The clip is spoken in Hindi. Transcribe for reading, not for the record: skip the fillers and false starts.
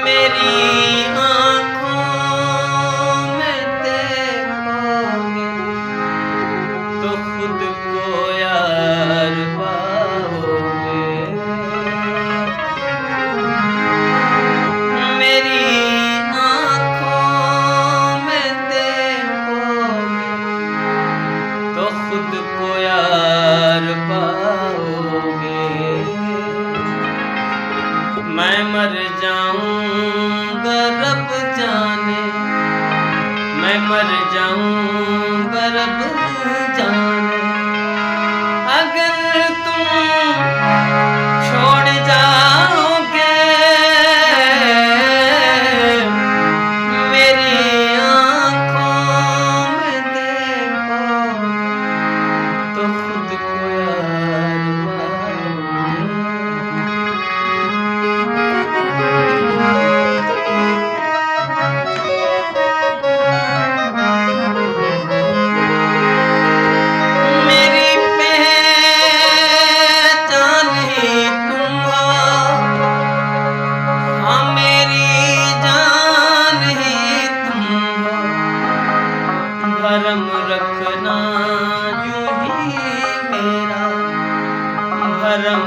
मेरी आँखों में देखोगे तो खुद को यार पाओगे। मेरी आँखों में देखोगे तो खुद को यार पाओगे। मैं मर जाऊंगा रब जाने, मैं मर जाऊंगा रब जाने, अगर तुम छोड़ जाओगे मेरी आँखों में देखोगे तो खुद को यार पाओगे। भरम रखना यूं ही मेरा, भरम